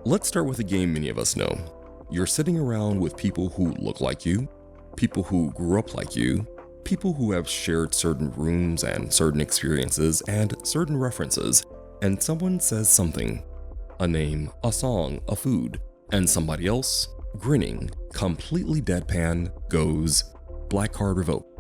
Let's start with a game many of us know. You're sitting around with people who look like you, people who grew up like you, people who have shared certain rooms and certain experiences and certain references, and someone says something, a name, a song, a food, and somebody else, grinning, completely deadpan, goes, "Black card revoked."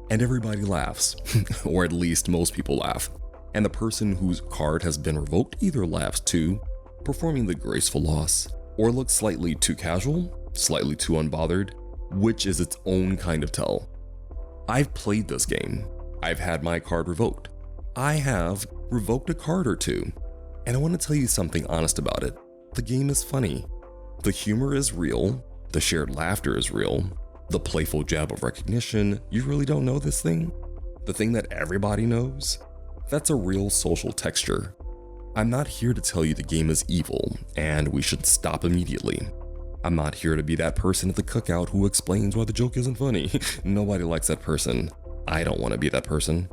And everybody laughs, or at least most people laugh, and the person whose card has been revoked either laughs too, performing the graceful loss, or looks slightly too casual, slightly too unbothered, which is its own kind of tell. I've played this game. I've had my card revoked. I have revoked a card or two. And I want to tell you something honest about it. The game is funny. The humor is real. The shared laughter is real. The playful jab of recognition, you really don't know this thing? The thing that everybody knows? That's a real social texture. I'm not here to tell you the game is evil and we should stop immediately. I'm not here to be that person at the cookout who explains why the joke isn't funny. Nobody likes that person. I don't want to be that person.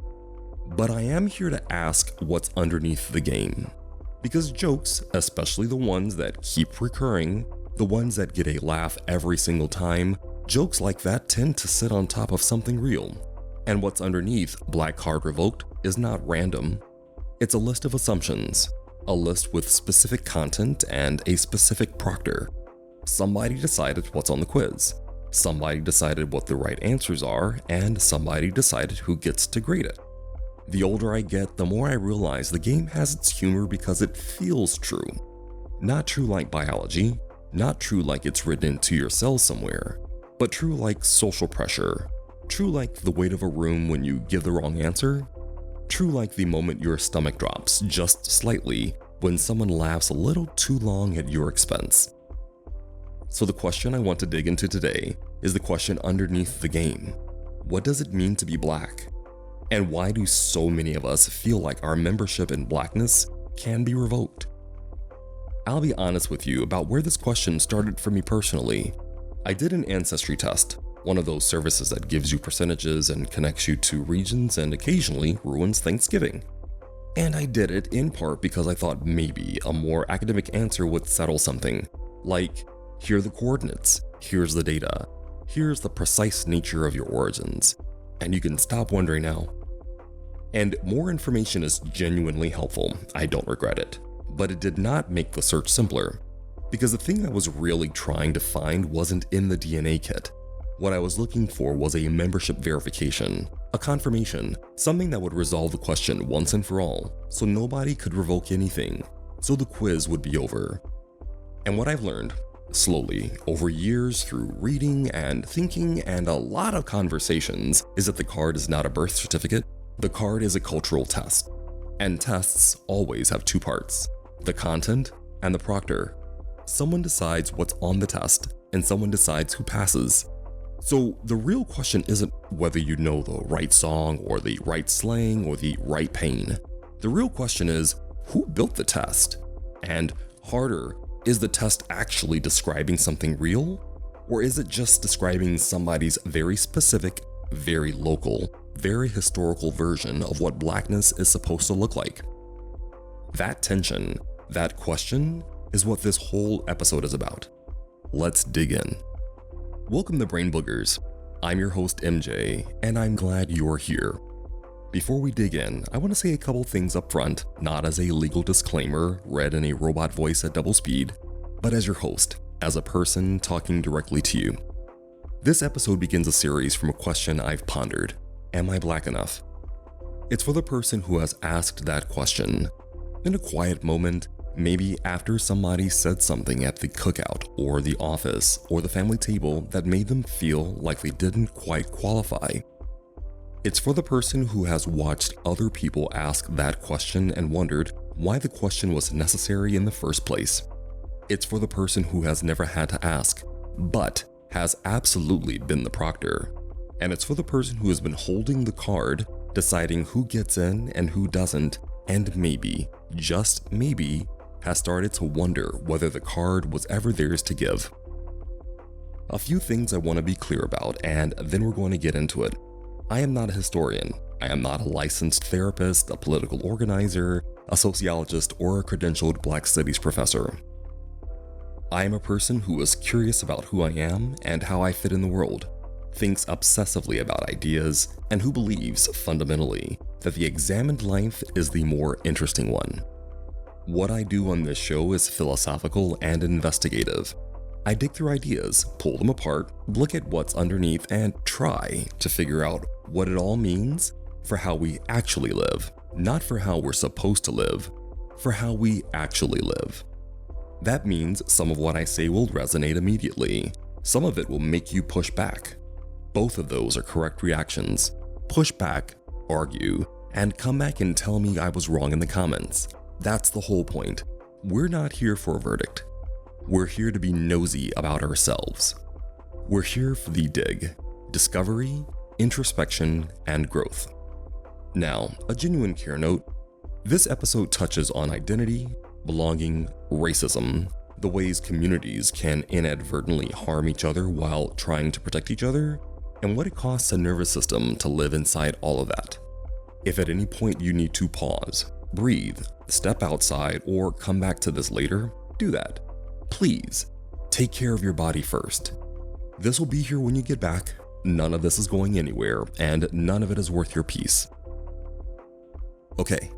But I am here to ask what's underneath the game. Because jokes, especially the ones that keep recurring, the ones that get a laugh every single time, jokes like that tend to sit on top of something real. And what's underneath Black Card Revoked is not random. It's a list of assumptions, a list with specific content and a specific proctor. Somebody decided what's on the quiz. Somebody decided what the right answers are, and somebody decided who gets to grade it. The older I get, the more I realize the game has its humor because it feels true. Not true like biology, not true like it's written into your cells somewhere, but true like social pressure, true like the weight of a room when you give the wrong answer, true like the moment your stomach drops just slightly when someone laughs a little too long at your expense. So the question I want to dig into today is the question underneath the game. What does it mean to be Black? And why do so many of us feel like our membership in Blackness can be revoked? I'll be honest with you about where this question started for me personally. I did an ancestry test, one of those services that gives you percentages and connects you to regions and occasionally ruins Thanksgiving. And I did it in part because I thought maybe a more academic answer would settle something, like, here are the coordinates, here's the data, here's the precise nature of your origins, and you can stop wondering now. And more information is genuinely helpful, I don't regret it, but it did not make the search simpler, because the thing I was really trying to find wasn't in the DNA kit. What I was looking for was a membership verification, a confirmation, something that would resolve the question once and for all, so nobody could revoke anything, so the quiz would be over. And what I've learned, slowly, over years through reading and thinking and a lot of conversations, is that the card is not a birth certificate, the card is a cultural test. And tests always have two parts, the content and the proctor. Someone decides what's on the test, and someone decides who passes. So the real question isn't whether you know the right song or the right slang or the right pain. The real question is, who built the test? And harder, is the test actually describing something real? Or is it just describing somebody's very specific, very local, very historical version of what Blackness is supposed to look like? That tension, that question, is what this whole episode is about. Let's dig in. Welcome to Brain Boogers. I'm your host MJ, and I'm glad you're here. Before we dig in, I want to say a couple things up front, not as a legal disclaimer read in a robot voice at double speed, but as your host, as a person talking directly to you. This episode begins a series from a question I've pondered. Am I Black enough? It's for the person who has asked that question. In a quiet moment, maybe after somebody said something at the cookout or the office or the family table that made them feel like they didn't quite qualify. It's for the person who has watched other people ask that question and wondered why the question was necessary in the first place. It's for the person who has never had to ask, but has absolutely been the proctor. And it's for the person who has been holding the card, deciding who gets in and who doesn't, and maybe, just maybe, has started to wonder whether the card was ever theirs to give. A few things I want to be clear about, and then we're going to get into it. I am not a historian. I am not a licensed therapist, a political organizer, a sociologist, or a credentialed Black Studies professor. I am a person who is curious about who I am and how I fit in the world, thinks obsessively about ideas, and who believes, fundamentally, that the examined life is the more interesting one. What I do on this show is philosophical and investigative. I dig through ideas, pull them apart, look at what's underneath, and try to figure out what it all means for how we actually live. Not for how we're supposed to live, for how we actually live. That means some of what I say will resonate immediately. Some of it will make you push back. Both of those are correct reactions. Push back, argue, and come back and tell me I was wrong in the comments. That's the whole point. We're not here for a verdict. We're here to be nosy about ourselves. We're here for the dig, discovery, introspection, and growth. Now, a genuine care note. This episode touches on identity, belonging, racism, the ways communities can inadvertently harm each other while trying to protect each other, and what it costs a nervous system to live inside all of that. If at any point you need to pause, breathe, step outside, or come back to this later, do that. Please, take care of your body first. This will be here when you get back. None of this is going anywhere, and none of it is worth your peace. Okay,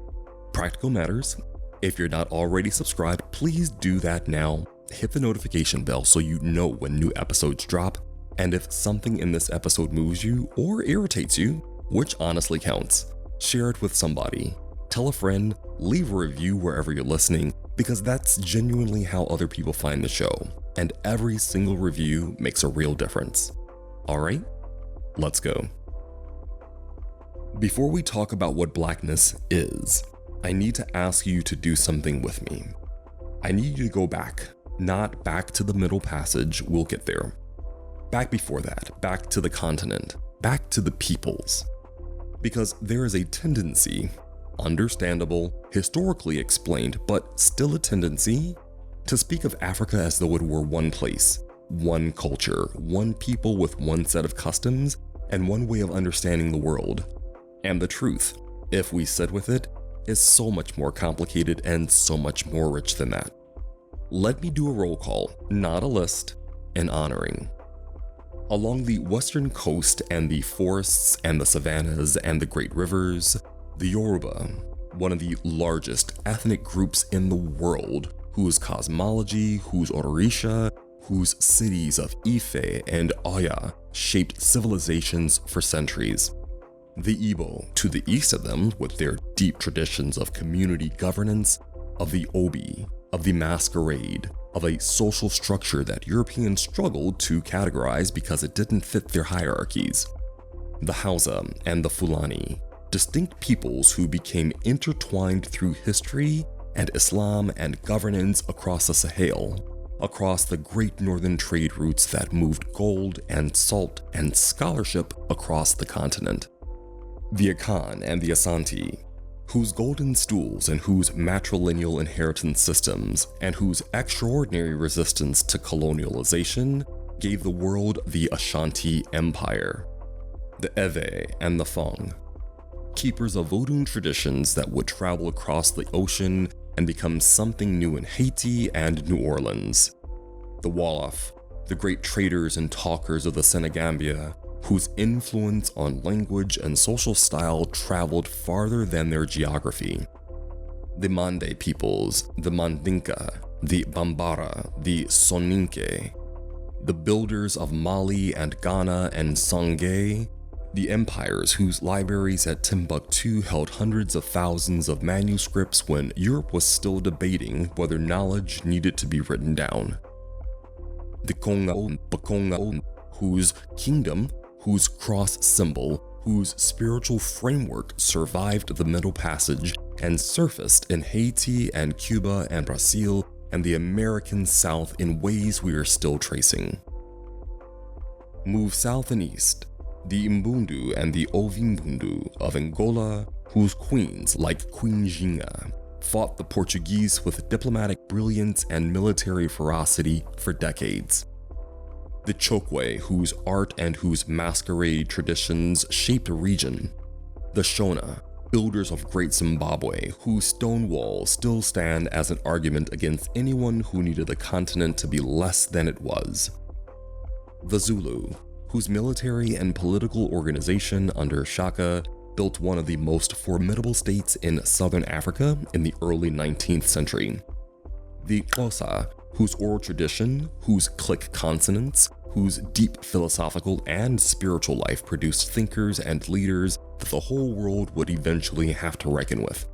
practical matters. If you're not already subscribed, please do that now. Hit the notification bell so you know when new episodes drop. And if something in this episode moves you or irritates you, which honestly counts, share it with somebody. Tell a friend, leave a review wherever you're listening, because that's genuinely how other people find the show. And every single review makes a real difference. All right, let's go. Before we talk about what Blackness is, I need to ask you to do something with me. I need you to go back, not back to the Middle Passage, we'll get there. Back before that, back to the continent, back to the peoples. Because there is a tendency, understandable, historically explained, but still a tendency, to speak of Africa as though it were one place, one culture, one people with one set of customs, and one way of understanding the world. And the truth, if we sit with it, is so much more complicated and so much more rich than that. Let me do a roll call, not a list, an honoring. Along the western coast and the forests and the savannas and the great rivers, the Yorùbá, one of the largest ethnic groups in the world, whose cosmology, whose Orisha, whose cities of Ife and Oya shaped civilizations for centuries. The Igbo, to the east of them, with their deep traditions of community governance, of the Obi, of the masquerade, of a social structure that Europeans struggled to categorize because it didn't fit their hierarchies. The Hausa and the Fulani, distinct peoples who became intertwined through history and Islam and governance across the Sahel, across the great northern trade routes that moved gold and salt and scholarship across the continent. The Akan and the Asante, whose golden stools and whose matrilineal inheritance systems and whose extraordinary resistance to colonialization gave the world the Ashanti Empire. The Ewe and the Fang, keepers of voodoo traditions that would travel across the ocean and become something new in Haiti and New Orleans. The Wolof, the great traders and talkers of the Senegambia, whose influence on language and social style traveled farther than their geography. The Mande peoples, the Mandinka, the Bambara, the Soninke, the builders of Mali and Ghana and Sangay, the empires whose libraries at Timbuktu held hundreds of thousands of manuscripts when Europe was still debating whether knowledge needed to be written down. The Kongo, whose kingdom, whose cross symbol, whose spiritual framework survived the Middle Passage and surfaced in Haiti and Cuba and Brazil and the American South in ways we are still tracing. Move south and east, the Mbundu and the Ovimbundu of Angola, whose queens, like Queen Jinga, fought the Portuguese with diplomatic brilliance and military ferocity for decades. the Chokwe, whose art and whose masquerade traditions shaped the region, the Shona, builders of Great Zimbabwe, whose stone walls still stand as an argument against anyone who needed the continent to be less than it was, the Zulu, whose military and political organization under Shaka built one of the most formidable states in southern Africa in the early 19th century, the Xhosa, whose oral tradition, whose click consonants, whose deep philosophical and spiritual life produced thinkers and leaders that the whole world would eventually have to reckon with.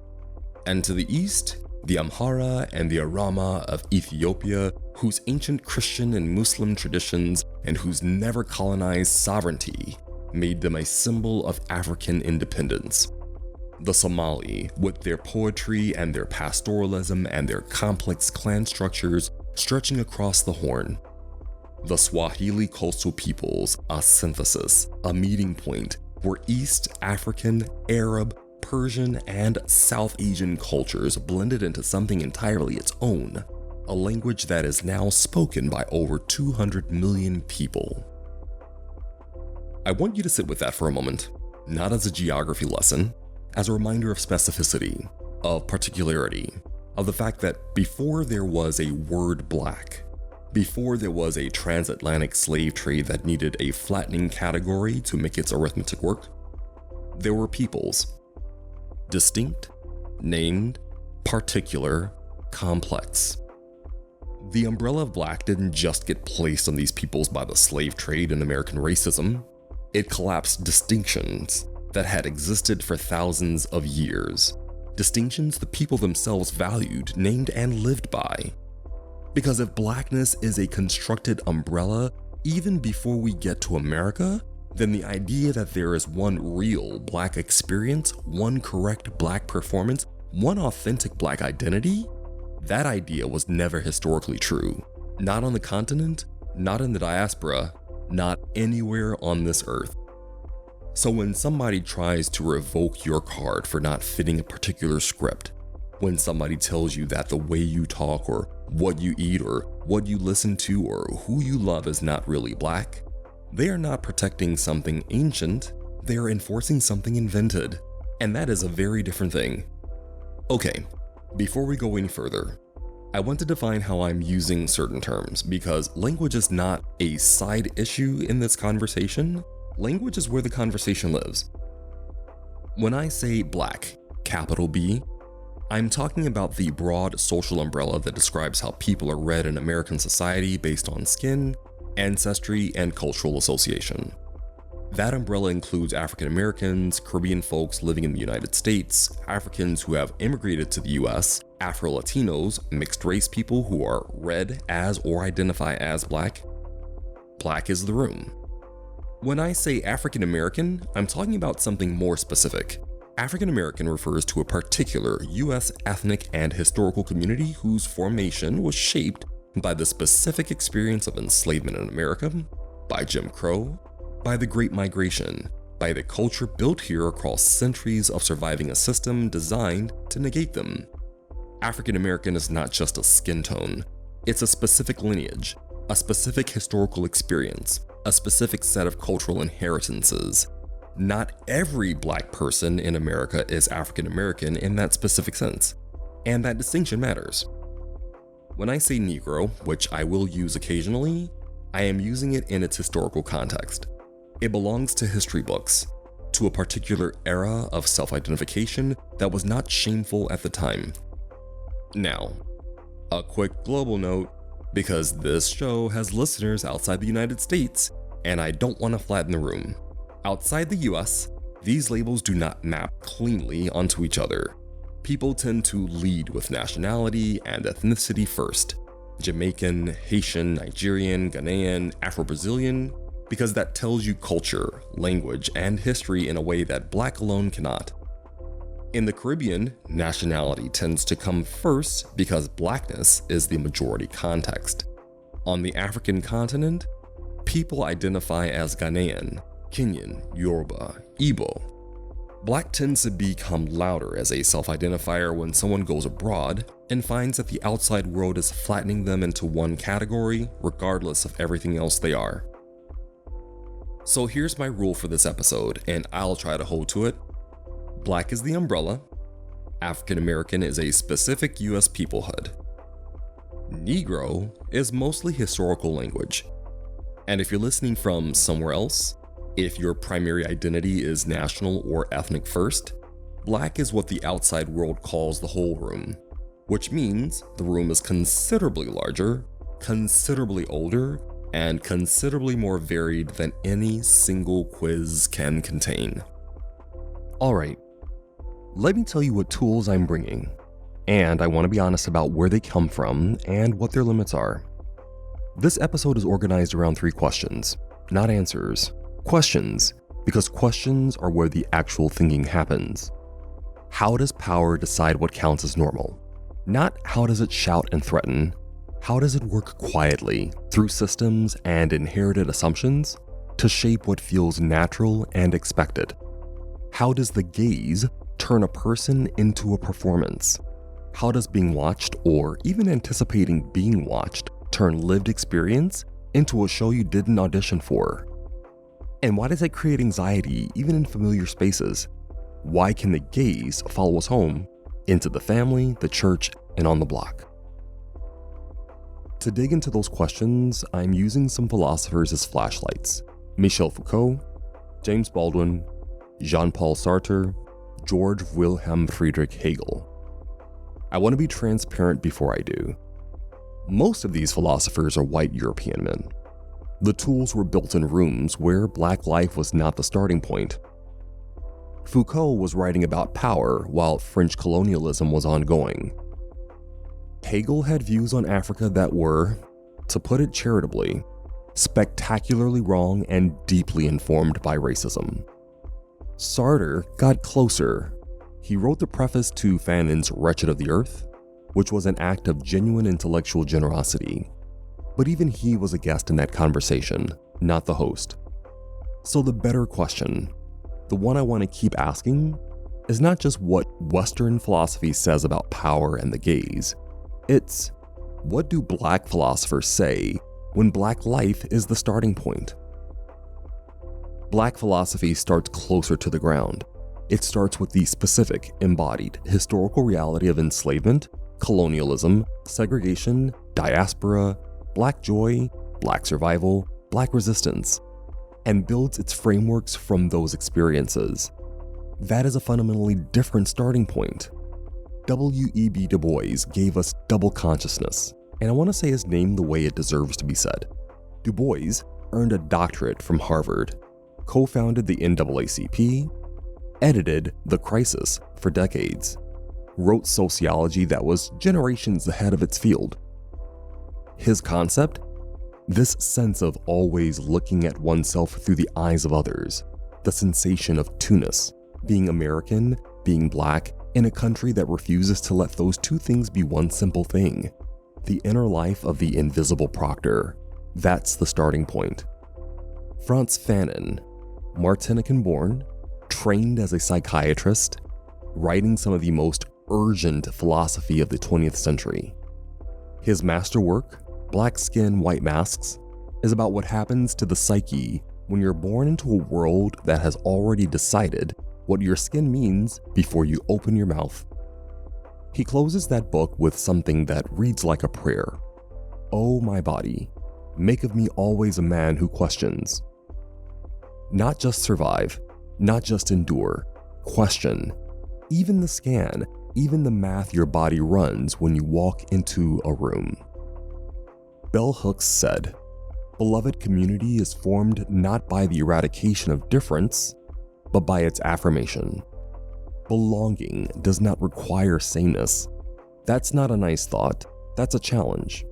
And to the east, the Amhara and the Arama of Ethiopia, whose ancient Christian and Muslim traditions and whose never colonized sovereignty made them a symbol of African independence. The Somali, with their poetry and their pastoralism and their complex clan structures stretching across the Horn. The Swahili coastal peoples, a synthesis, a meeting point where East African, Arab, Persian, and South Asian cultures blended into something entirely its own, a language that is now spoken by over 200 million people. I want you to sit with that for a moment, not as a geography lesson, as a reminder of specificity, of particularity, of the fact that before there was a word black, before there was a transatlantic slave trade that needed a flattening category to make its arithmetic work, there were peoples. Distinct, named, particular, complex. The umbrella of black didn't just get placed on these peoples by the slave trade and American racism. It collapsed distinctions that had existed for thousands of years. Distinctions the people themselves valued, named, and lived by. Because if blackness is a constructed umbrella, even before we get to America, then the idea that there is one real black experience, one correct black performance, one authentic black identity, that idea was never historically true. Not on the continent, not in the diaspora, not anywhere on this earth. So when somebody tries to revoke your card for not fitting a particular script, when somebody tells you that the way you talk or what you eat or what you listen to or who you love is not really black, they are not protecting something ancient, they are enforcing something invented. And that is a very different thing. Okay, before we go any further, I want to define how I'm using certain terms because language is not a side issue in this conversation. Language is where the conversation lives. When I say black, capital B, I'm talking about the broad social umbrella that describes how people are read in American society based on skin, ancestry, and cultural association. That umbrella includes African Americans, Caribbean folks living in the United States, Africans who have immigrated to the US, Afro-Latinos, mixed race people who are read as or identify as black. Black is the room. When I say African American, I'm talking about something more specific. African American refers to a particular US ethnic and historical community whose formation was shaped by the specific experience of enslavement in America, by Jim Crow, by the Great Migration, by the culture built here across centuries of surviving a system designed to negate them. African American is not just a skin tone, it's a specific lineage, a specific historical experience, a specific set of cultural inheritances. Not every black person in America is African American in that specific sense, and that distinction matters. When I say Negro, which I will use occasionally, I am using it in its historical context. It belongs to history books, to a particular era of self-identification that was not shameful at the time. Now, a quick global note, because this show has listeners outside the United States, and I don't want to flatten the room. Outside the US, these labels do not map cleanly onto each other. People tend to lead with nationality and ethnicity first. Jamaican, Haitian, Nigerian, Ghanaian, Afro-Brazilian, because that tells you culture, language, and history in a way that black alone cannot. In the Caribbean, nationality tends to come first because blackness is the majority context. On the African continent, people identify as Ghanaian, Kenyan, Yorùbá, Igbo. Black tends to become louder as a self-identifier when someone goes abroad and finds that the outside world is flattening them into one category, regardless of everything else they are. So here's my rule for this episode, and I'll try to hold to it. Black is the umbrella. African American is a specific US peoplehood. Negro is mostly historical language. And if you're listening from somewhere else, if your primary identity is national or ethnic first, Black is what the outside world calls the whole room, which means the room is considerably larger, considerably older, and considerably more varied than any single quiz can contain. Alright, let me tell you what tools I'm bringing, and I want to be honest about where they come from and what their limits are. This episode is organized around 3 questions, not answers. Questions, because questions are where the actual thinking happens. How does power decide what counts as normal? Not how does it shout and threaten. How does it work quietly, through systems and inherited assumptions, to shape what feels natural and expected? How does the gaze turn a person into a performance? How does being watched, or even anticipating being watched, turn lived experience into a show you didn't audition for? And why does it create anxiety even in familiar spaces? Why can the gaze follow us home into the family, the church, and on the block? To dig into those questions, I'm using some philosophers as flashlights. Michel Foucault, James Baldwin, Jean-Paul Sartre, George Wilhelm Friedrich Hegel. I want to be transparent before I do. Most of these philosophers are white European men. The tools were built in rooms where Black life was not the starting point. Foucault was writing about power while French colonialism was ongoing. Hegel had views on Africa that were, to put it charitably, spectacularly wrong and deeply informed by racism. Sartre got closer. He wrote the preface to Fanon's Wretched of the Earth, which was an act of genuine intellectual generosity. But even he was a guest in that conversation, not the host. So the better question, the one I want to keep asking, is not just what Western philosophy says about power and the gaze. It's, what do Black philosophers say when Black life is the starting point? Black philosophy starts closer to the ground. It starts with the specific, embodied, historical reality of enslavement, colonialism, segregation, diaspora, Black joy, Black survival, Black resistance, and builds its frameworks from those experiences. That is a fundamentally different starting point. W.E.B. Du Bois gave us double consciousness, and I want to say his name the way it deserves to be said. Du Bois earned a doctorate from Harvard, co-founded the NAACP, edited The Crisis for decades, wrote sociology that was generations ahead of its field. His concept? This sense of always looking at oneself through the eyes of others, the sensation of two-ness, being American, being Black, in a country that refuses to let those two things be one simple thing. The inner life of the invisible proctor. That's the starting point. Frantz Fanon, Martinican-born, trained as a psychiatrist, writing some of the most urgent philosophy of the 20th century. His masterwork, Black Skin, White Masks, is about what happens to the psyche when you're born into a world that has already decided what your skin means before you open your mouth. He closes that book with something that reads like a prayer. "Oh, my body, make of me always a man who questions." Not just survive, not just endure, question. Even the scan, even the math your body runs when you walk into a room. Bell Hooks said, "Beloved community is formed not by the eradication of difference, but by its affirmation. Belonging does not require sameness. That's not a nice thought, that's a challenge."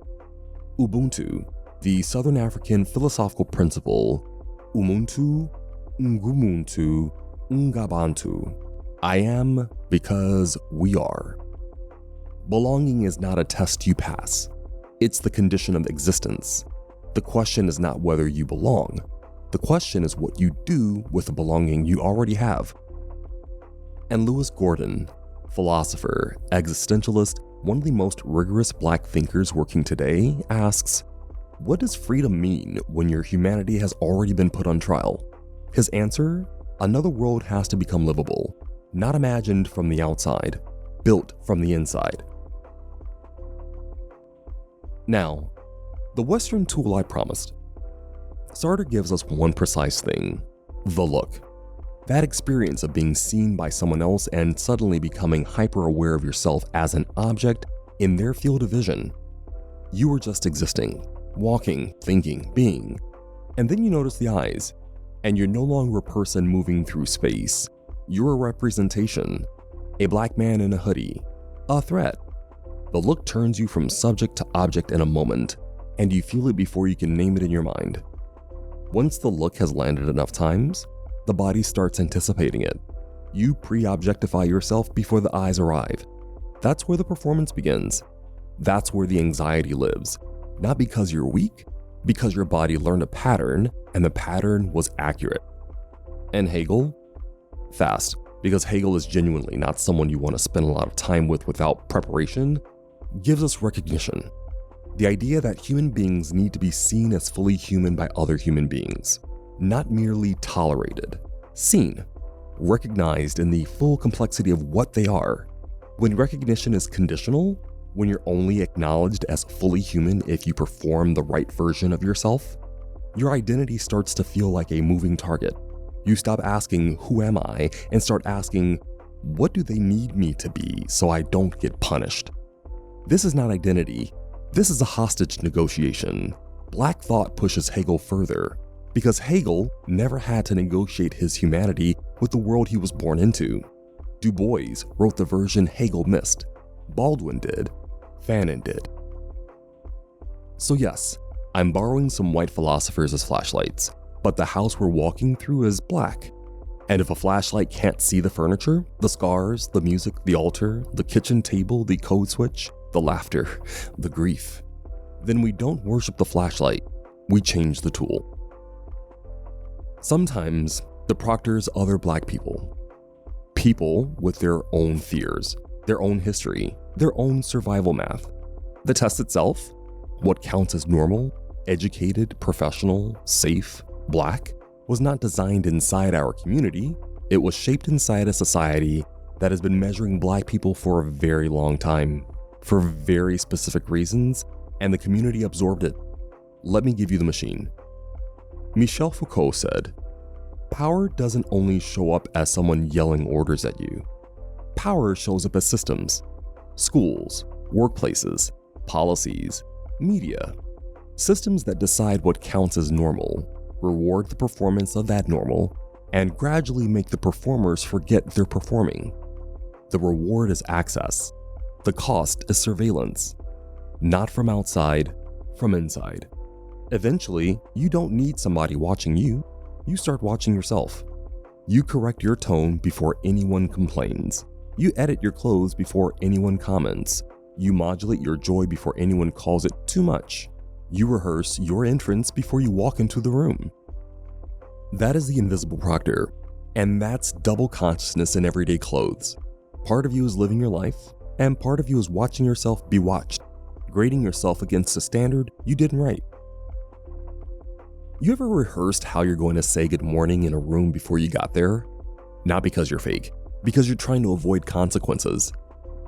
Ubuntu, the Southern African philosophical principle, Umuntu, Ngumuntu, Ngabantu. I am because we are. Belonging is not a test you pass. It's the condition of existence. The question is not whether you belong. The question is what you do with the belonging you already have. And Lewis Gordon, philosopher, existentialist, one of the most rigorous Black thinkers working today, asks, what does freedom mean when your humanity has already been put on trial? His answer, another world has to become livable, not imagined from the outside, built from the inside. Now, the Western tool I promised. Sartre gives us one precise thing, the look. That experience of being seen by someone else and suddenly becoming hyper-aware of yourself as an object in their field of vision. You were just existing, walking, thinking, being, and then you notice the eyes, and you're no longer a person moving through space. You're a representation, a Black man in a hoodie, a threat. The look turns you from subject to object in a moment, and you feel it before you can name it in your mind. Once the look has landed enough times, the body starts anticipating it. You pre-objectify yourself before the eyes arrive. That's where the performance begins. That's where the anxiety lives. Not because you're weak, because your body learned a pattern, and the pattern was accurate. And Hegel? Fast, because Hegel is genuinely not someone you want to spend a lot of time with without preparation, gives us recognition. The idea that human beings need to be seen as fully human by other human beings. Not merely tolerated, seen, recognized in the full complexity of what they are. When recognition is conditional, when you're only acknowledged as fully human if you perform the right version of yourself, your identity starts to feel like a moving target. You stop asking, who am I, and start asking, what do they need me to be so I don't get punished? This is not identity. This is a hostage negotiation. Black thought pushes Hegel further, because Hegel never had to negotiate his humanity with the world he was born into. Du Bois wrote the version Hegel missed. Baldwin did. Fanon did. So yes, I'm borrowing some white philosophers as flashlights, but the house we're walking through is black. And if a flashlight can't see the furniture, the scars, the music, the altar, the kitchen table, the code switch, the laughter, the grief, then we don't worship the flashlight, we change the tool. Sometimes, the proctors other Black people. People with their own fears, their own history, their own survival math. The test itself, what counts as normal, educated, professional, safe, Black, was not designed inside our community. It was shaped inside a society that has been measuring Black people for a very long time, for very specific reasons, and the community absorbed it. Let me give you the machine. Michel Foucault said, power doesn't only show up as someone yelling orders at you. Power shows up as systems, schools, workplaces, policies, media, systems that decide what counts as normal, reward the performance of that normal, and gradually make the performers forget they're performing. The reward is access. The cost is surveillance. Not from outside, from inside. Eventually, you don't need somebody watching you. You start watching yourself. You correct your tone before anyone complains. You edit your clothes before anyone comments. You modulate your joy before anyone calls it too much. You rehearse your entrance before you walk into the room. That is the invisible proctor, and that's double consciousness in everyday clothes. Part of you is living your life, and part of you is watching yourself be watched, grading yourself against a standard you didn't write. You ever rehearsed how you're going to say good morning in a room before you got there? Not because you're fake, because you're trying to avoid consequences.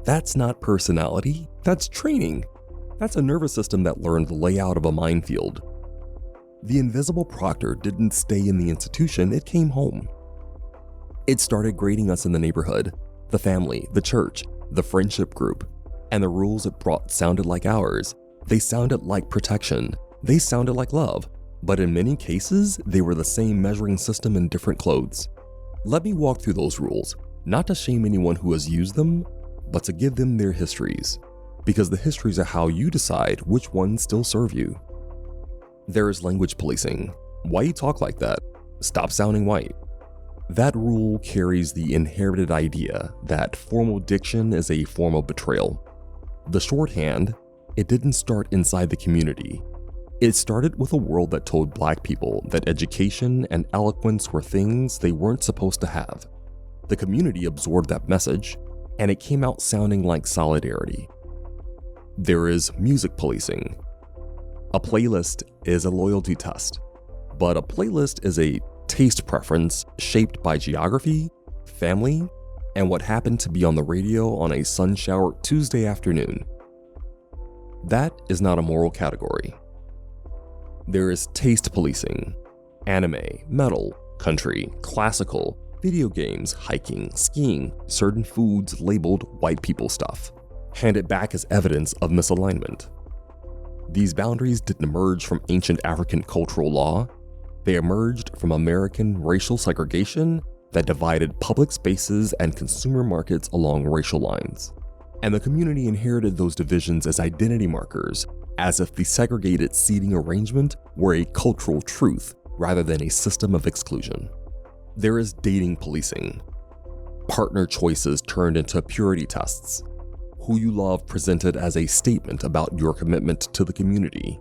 That's not personality, that's training. That's a nervous system that learned the layout of a minefield. The invisible proctor didn't stay in the institution, it came home. It started grading us in the neighborhood, the family, the church, the friendship group, and the rules it brought sounded like ours. They sounded like protection. They sounded like love. But in many cases, they were the same measuring system in different clothes. Let me walk through those rules, not to shame anyone who has used them, but to give them their histories. Because the histories are how you decide which ones still serve you. There is language policing. Why you talk like that? Stop sounding white. That rule carries the inherited idea that formal diction is a form of betrayal. The shorthand, it didn't start inside the community. It started with a world that told Black people that education and eloquence were things they weren't supposed to have. The community absorbed that message, and it came out sounding like solidarity. There is music policing. A playlist is a loyalty test, but a playlist is a taste preference shaped by geography, family, and what happened to be on the radio on a sun-showered Tuesday afternoon. That is not a moral category. There is taste policing. Anime, metal, country, classical, video games, hiking, skiing, certain foods labeled white people stuff, handed back as evidence of misalignment. These boundaries didn't emerge from ancient African cultural law. They emerged from American racial segregation that divided public spaces and consumer markets along racial lines. And the community inherited those divisions as identity markers, as if the segregated seating arrangement were a cultural truth rather than a system of exclusion. There is dating policing. Partner choices turned into purity tests. Who you love presented as a statement about your commitment to the community.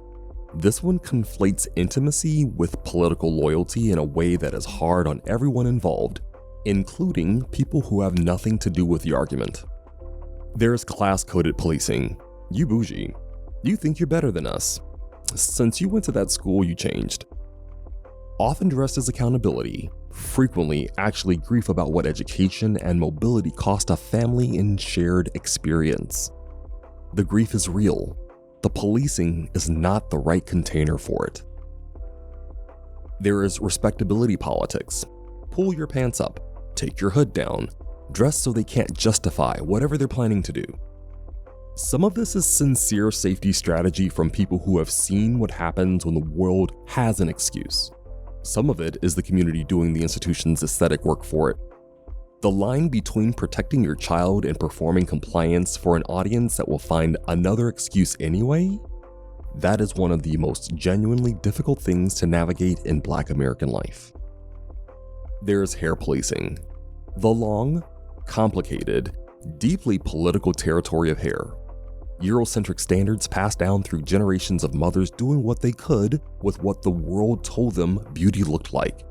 This one conflates intimacy with political loyalty in a way that is hard on everyone involved, including people who have nothing to do with the argument. There's class-coded policing. You bougie. You think you're better than us. Since you went to that school, you changed. Often dressed as accountability, frequently actually grief about what education and mobility cost a family in shared experience. The grief is real. The policing is not the right container for it. There is respectability politics. Pull your pants up, take your hood down, dress so they can't justify whatever they're planning to do. Some of this is sincere safety strategy from people who have seen what happens when the world has an excuse. Some of it is the community doing the institution's aesthetic work for it. The line between protecting your child and performing compliance for an audience that will find another excuse anyway, that is one of the most genuinely difficult things to navigate in Black American life. There's hair policing. The long, complicated, deeply political territory of hair. Eurocentric standards passed down through generations of mothers doing what they could with what the world told them beauty looked like,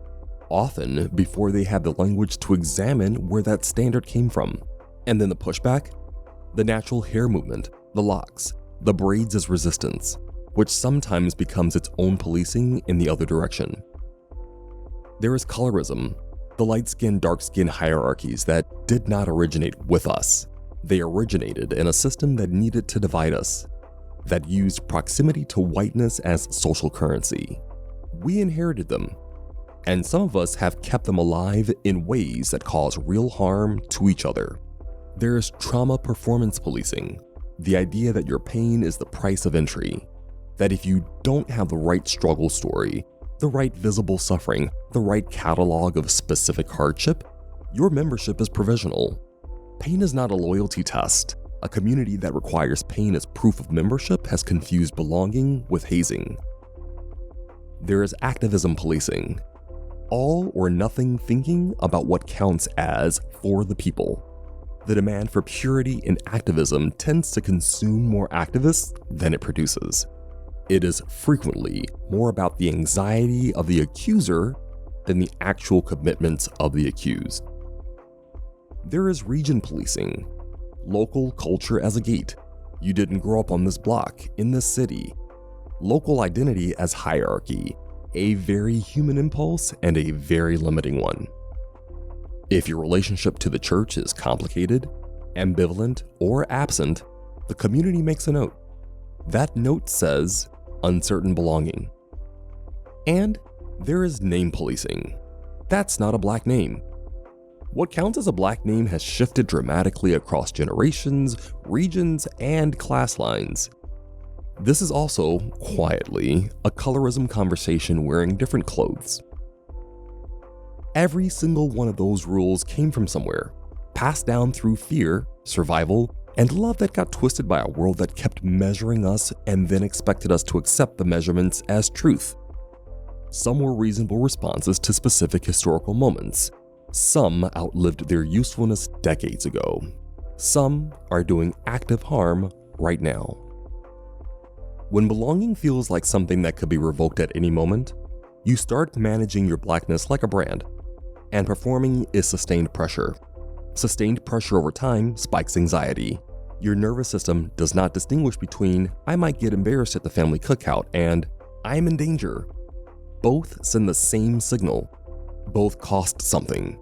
often before they had the language to examine where that standard came from. And then the pushback? The natural hair movement, the locks, the braids as resistance, which sometimes becomes its own policing in the other direction. There is colorism, the light-skin, dark-skin hierarchies that did not originate with us. They originated in a system that needed to divide us, that used proximity to whiteness as social currency. We inherited them, and some of us have kept them alive in ways that cause real harm to each other. There is trauma performance policing, the idea that your pain is the price of entry, that if you don't have the right struggle story, the right visible suffering, the right catalog of specific hardship, your membership is provisional. Pain is not a loyalty test. A community that requires pain as proof of membership has confused belonging with hazing. There is activism policing. All or nothing thinking about what counts as for the people. The demand for purity in activism tends to consume more activists than it produces. It is frequently more about the anxiety of the accuser than the actual commitments of the accused. There is region policing. Local culture as a gate. You didn't grow up on this block, in this city. Local identity as hierarchy. A very human impulse and a very limiting one. If your relationship to the church is complicated, ambivalent, or absent, the community makes a note. That note says, uncertain belonging. And there is name policing. That's not a Black name. What counts as a Black name has shifted dramatically across generations, regions, and class lines. This is also, quietly, a colorism conversation wearing different clothes. Every single one of those rules came from somewhere, passed down through fear, survival, and love that got twisted by a world that kept measuring us and then expected us to accept the measurements as truth. Some were reasonable responses to specific historical moments. Some outlived their usefulness decades ago. Some are doing active harm right now. When belonging feels like something that could be revoked at any moment, you start managing your Blackness like a brand. and performing is sustained pressure. Sustained pressure over time spikes anxiety. Your nervous system does not distinguish between "I might get embarrassed at the family cookout" and "I am in danger." Both send the same signal. Both cost something.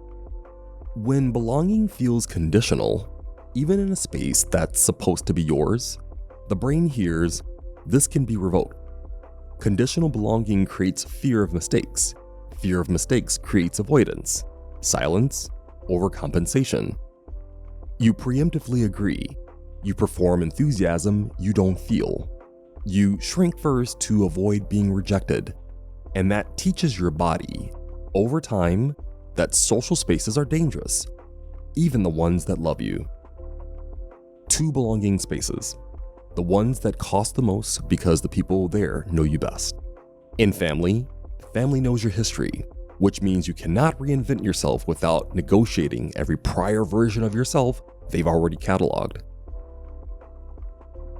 When belonging feels conditional, even in a space that's supposed to be yours, the brain hears, "This can be revoked." Conditional belonging creates fear of mistakes. Fear of mistakes creates avoidance, silence, overcompensation. You preemptively agree. You perform enthusiasm you don't feel. You shrink first to avoid being rejected. And that teaches your body, over time, that social spaces are dangerous, even the ones that love you. 2 belonging spaces. The ones that cost the most because the people there know you best. In family, family knows your history, which means you cannot reinvent yourself without negotiating every prior version of yourself they've already cataloged.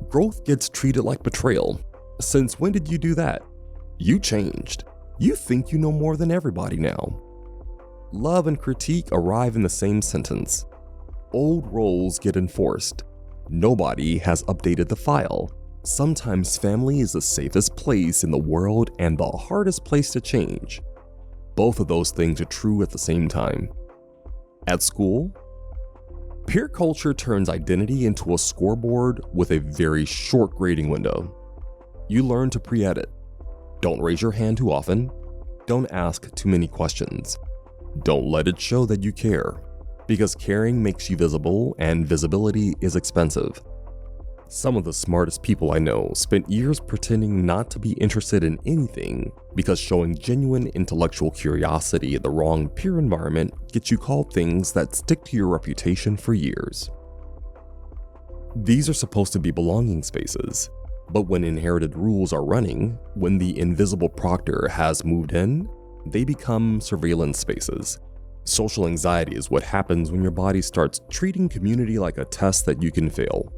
Growth gets treated like betrayal. Since when did you do that? You changed. You think you know more than everybody now. Love and critique arrive in the same sentence. Old roles get enforced. Nobody has updated the file. Sometimes family is the safest place in the world and the hardest place to change. Both of those things are true at the same time. At school, peer culture turns identity into a scoreboard with a very short grading window. You learn to pre-edit. Don't raise your hand too often. Don't ask too many questions. Don't let it show that you care, because caring makes you visible and visibility is expensive. Some of the smartest people I know spent years pretending not to be interested in anything because showing genuine intellectual curiosity in the wrong peer environment gets you called things that stick to your reputation for years. These are supposed to be belonging spaces, but when inherited rules are running, when the invisible proctor has moved in, they become surveillance spaces. Social anxiety is what happens when your body starts treating community like a test that you can fail.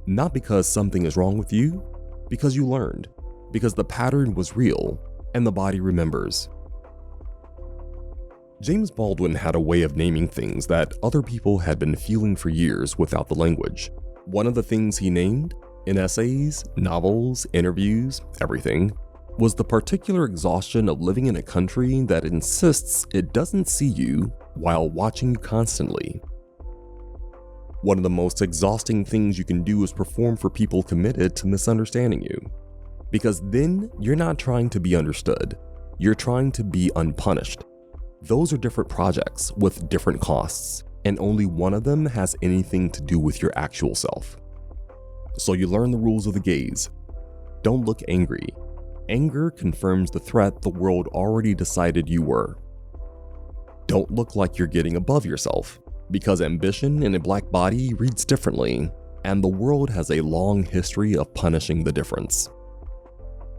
Not because something is wrong with you, because you learned, because the pattern was real, and the body remembers. James Baldwin had a way of naming things that other people had been feeling for years without the language. One of the things he named, in essays, novels, interviews, everything, was the particular exhaustion of living in a country that insists it doesn't see you while watching you constantly. One of the most exhausting things you can do is perform for people committed to misunderstanding you. Because then you're not trying to be understood, you're trying to be unpunished. Those are different projects with different costs, and only one of them has anything to do with your actual self. So you learn the rules of the gaze. Don't look angry. Anger confirms the threat the world already decided you were. Don't look like you're getting above yourself, because ambition in a black body reads differently, and the world has a long history of punishing the difference.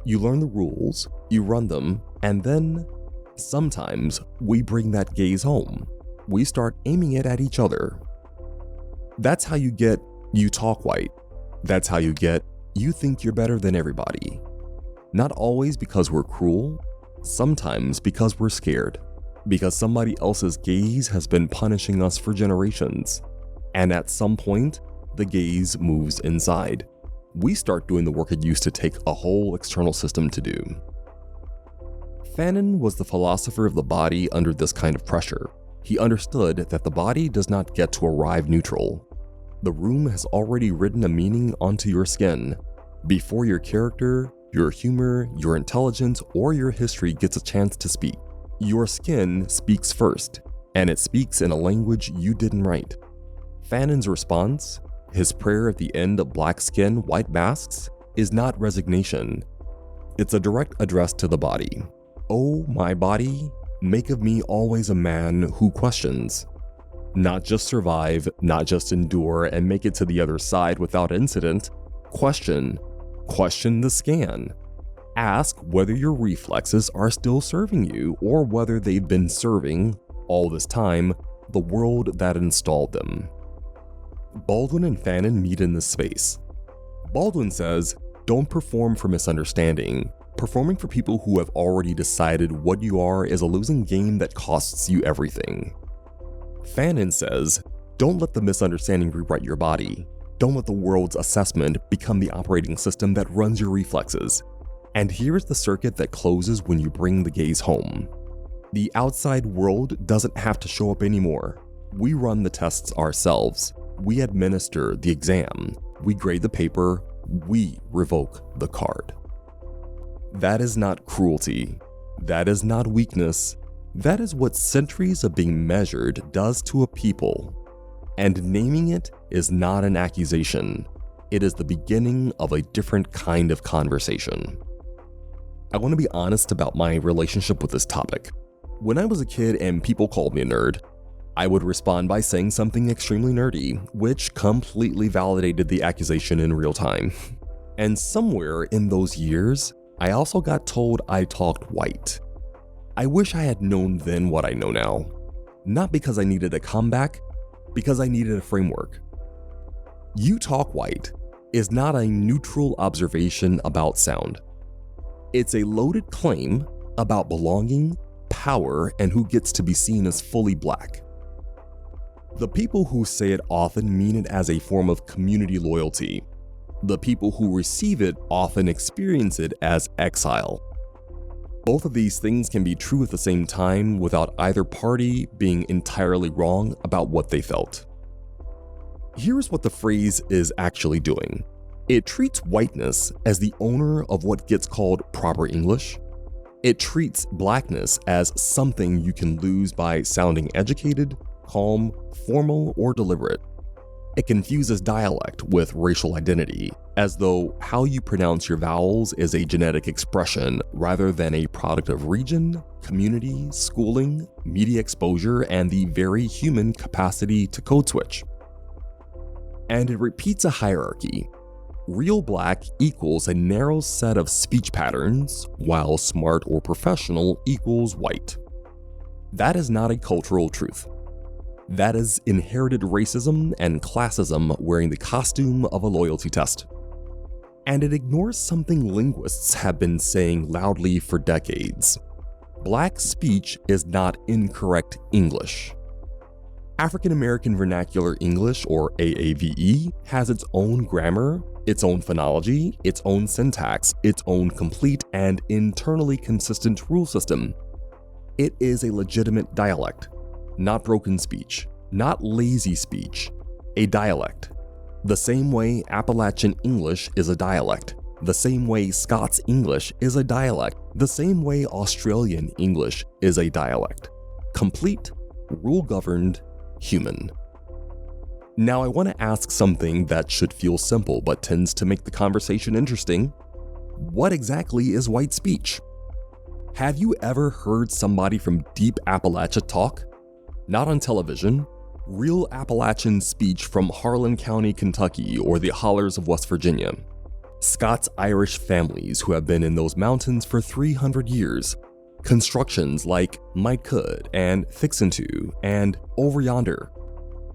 You learn the rules, you run them, and then, sometimes, we bring that gaze home. We start aiming it at each other. That's how you get, you talk white. That's how you get, you think you're better than everybody. Not always because we're cruel, sometimes because we're scared. Because somebody else's gaze has been punishing us for generations. And at some point, the gaze moves inside. We start doing the work it used to take a whole external system to do. Fanon was the philosopher of the body under this kind of pressure. He understood that the body does not get to arrive neutral. The room has already written a meaning onto your skin. Before your character, your humor, your intelligence, or your history gets a chance to speak. Your skin speaks first, and it speaks in a language you didn't write. Fanon's response, his prayer at the end of Black Skin, White Masks, is not resignation. It's a direct address to the body. Oh, my body, make of me always a man who questions. Not just survive, not just endure and make it to the other side without incident. Question the scan. Ask whether your reflexes are still serving you or whether they've been serving, all this time, the world that installed them. Baldwin and Fanon meet in this space. Baldwin says, don't perform for misunderstanding, Performing for people who have already decided what you are is a losing game that costs you everything. Fanon says, "Don't let the misunderstanding rewrite your body. Don't let the world's assessment become the operating system that runs your reflexes. And here's the circuit that closes when you bring the gaze home. The outside world doesn't have to show up anymore. We run the tests ourselves. We administer the exam. We grade the paper. We revoke the card." That is not cruelty. That is not weakness. That is what centuries of being measured does to a people. And naming it is not an accusation. It is the beginning of a different kind of conversation. I want to be honest about my relationship with this topic. When I was a kid and people called me a nerd, I would respond by saying something extremely nerdy, which completely validated the accusation in real time. And somewhere in those years, I also got told I talked white. I wish I had known then what I know now. Not because I needed a comeback, because I needed a framework. "You talk white" is not a neutral observation about sound. It's a loaded claim about belonging, power, and who gets to be seen as fully black. The people who say it often mean it as a form of community loyalty. The people who receive it often experience it as exile. Both of these things can be true at the same time without either party being entirely wrong about what they felt. Here's what the phrase is actually doing. It treats whiteness as the owner of what gets called proper English. It treats blackness as something you can lose by sounding educated, calm, formal, or deliberate. It confuses dialect with racial identity, as though how you pronounce your vowels is a genetic expression rather than a product of region, community, schooling, media exposure, and the very human capacity to code switch. And it repeats a hierarchy. Real black equals a narrow set of speech patterns, while smart or professional equals white. That is not a cultural truth. That is inherited racism and classism wearing the costume of a loyalty test. And it ignores something linguists have been saying loudly for decades. Black speech is not incorrect English. African American Vernacular English, or AAVE, has its own grammar, its own phonology, its own syntax, its own complete and internally consistent rule system. It is a legitimate dialect. Not broken speech, not lazy speech, a dialect. The same way Appalachian English is a dialect, the same way Scots English is a dialect, the same way Australian English is a dialect. Complete, rule-governed, human. Now I want to ask something that should feel simple but tends to make the conversation interesting. What exactly is white speech? Have you ever heard somebody from deep Appalachia talk? Not on television, real Appalachian speech from Harlan County, Kentucky, or the hollers of West Virginia. Scots-Irish families who have been in those mountains for 300 years. Constructions like might could and fixin' to and over yonder.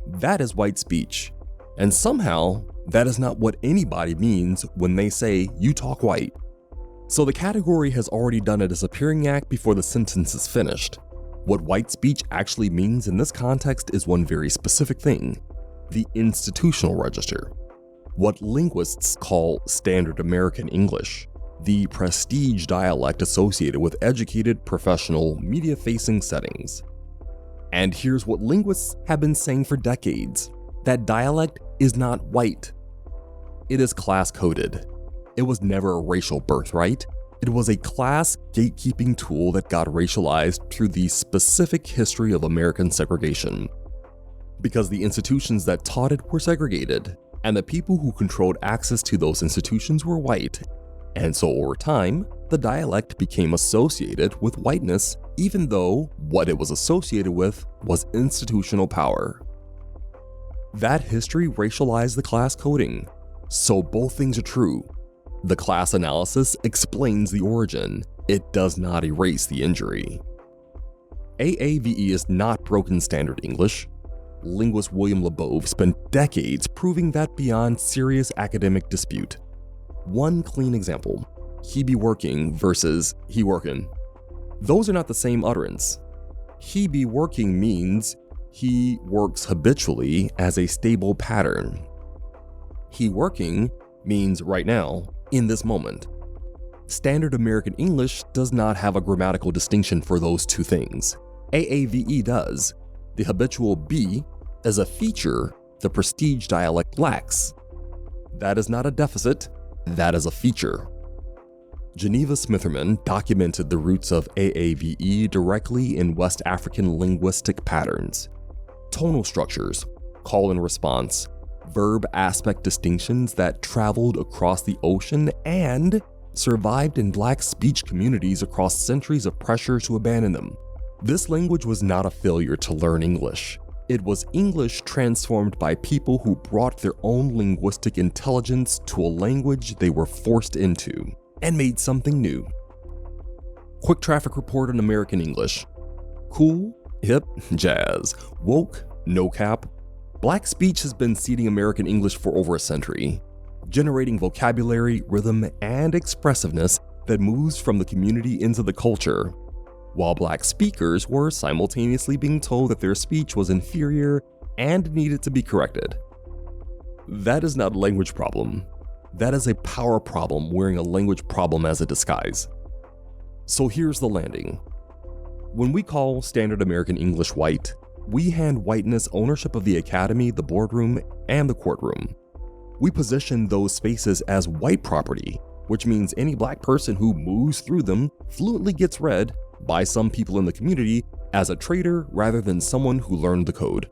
That is white speech. And somehow, that is not what anybody means when they say you talk white. So the category has already done a disappearing act before the sentence is finished. What white speech actually means in this context is one very specific thing: the institutional register. What linguists call standard American English, the prestige dialect associated with educated, professional, media-facing settings. And here's what linguists have been saying for decades: that dialect is not white. It is class-coded. It was never a racial birthright. It was a class gatekeeping tool that got racialized through the specific history of American segregation. Because the institutions that taught it were segregated, and the people who controlled access to those institutions were white. And so over time, the dialect became associated with whiteness, even though what it was associated with was institutional power. That history racialized the class coding. So both things are true. The class analysis explains the origin. It does not erase the injury. AAVE is not broken standard English. Linguist William Labov spent decades proving that beyond serious academic dispute. One clean example: he be working versus he working. Those are not the same utterance. He be working means he works habitually as a stable pattern. He working means right now, in this moment. Standard American English does not have a grammatical distinction for those two things. AAVE does. The habitual be is a feature the prestige dialect lacks. That is not a deficit, that is a feature. Geneva Smitherman documented the roots of AAVE directly in West African linguistic patterns. Tonal structures, call and response, verb aspect distinctions that traveled across the ocean and survived in Black speech communities across centuries of pressure to abandon them. This language was not a failure to learn English. It was English transformed by people who brought their own linguistic intelligence to a language they were forced into and made something new. Quick traffic report on American English. Cool, hip, jazz, woke, no cap. Black speech has been seeding American English for over a century, generating vocabulary, rhythm, and expressiveness that moves from the community into the culture, while Black speakers were simultaneously being told that their speech was inferior and needed to be corrected. That is not a language problem. That is a power problem wearing a language problem as a disguise. So here's the landing. When we call Standard American English white, we hand whiteness ownership of the academy, the boardroom, and the courtroom. We position those spaces as white property, which means any Black person who moves through them fluently gets read by some people in the community as a traitor rather than someone who learned the code.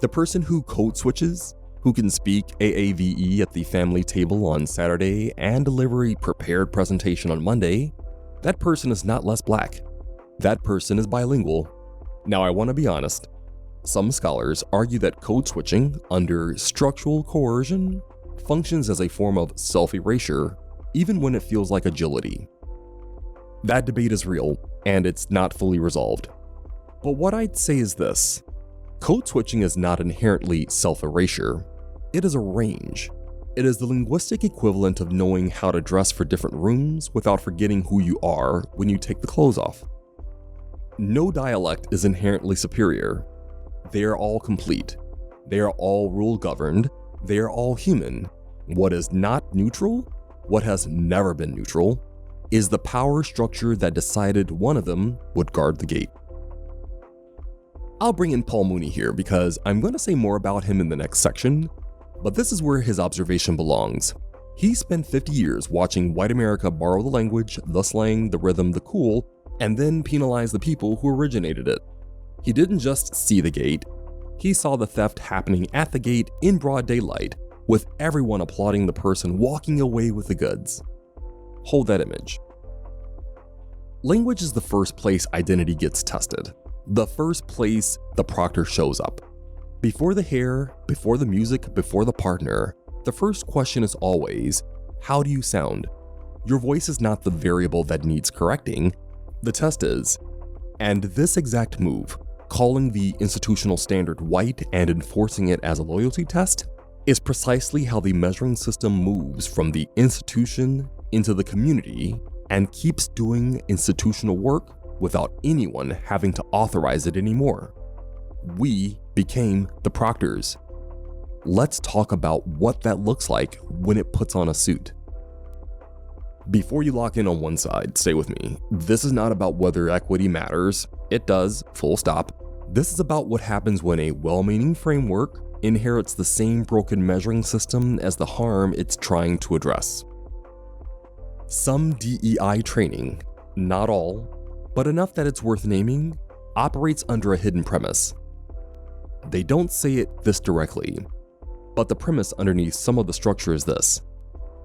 The person who code switches, who can speak AAVE at the family table on Saturday and deliver a prepared presentation on Monday, that person is not less Black. That person is bilingual. Now, I want to be honest. Some scholars argue that code switching under structural coercion functions as a form of self-erasure, even when it feels like agility. That debate is real, and it's not fully resolved. But what I'd say is this. Code switching is not inherently self-erasure. It is a range. It is the linguistic equivalent of knowing how to dress for different rooms without forgetting who you are when you take the clothes off. No dialect is inherently superior. They are all complete. They are all rule-governed. They are all human. What is not neutral, what has never been neutral, is the power structure that decided one of them would guard the gate. I'll bring in Paul Mooney here because I'm going to say more about him in the next section, but this is where his observation belongs. He spent 50 years watching white America borrow the language, the slang, the rhythm, the cool, and then penalize the people who originated it. He didn't just see the gate, he saw the theft happening at the gate in broad daylight, with everyone applauding the person walking away with the goods. Hold that image. Language is the first place identity gets tested. The first place the proctor shows up. Before the hair, before the music, before the partner, the first question is always, how do you sound? Your voice is not the variable that needs correcting. The test is, and this exact move, calling the institutional standard white and enforcing it as a loyalty test, is precisely how the measuring system moves from the institution into the community and keeps doing institutional work without anyone having to authorize it anymore. We became the proctors. Let's talk about what that looks like when it puts on a suit. Before you lock in on one side, stay with me. This is not about whether equity matters. It does, full stop. This is about what happens when a well-meaning framework inherits the same broken measuring system as the harm it's trying to address. Some DEI training, not all, but enough that it's worth naming, operates under a hidden premise. They don't say it this directly, but the premise underneath some of the structure is this: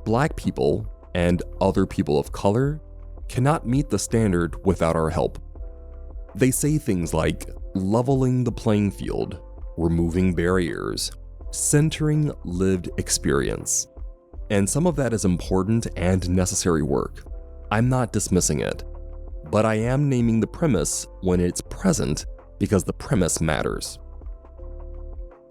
Black people and other people of color cannot meet the standard without our help. They say things like leveling the playing field, removing barriers, centering lived experience. And some of that is important and necessary work. I'm not dismissing it, but I am naming the premise when it's present because the premise matters.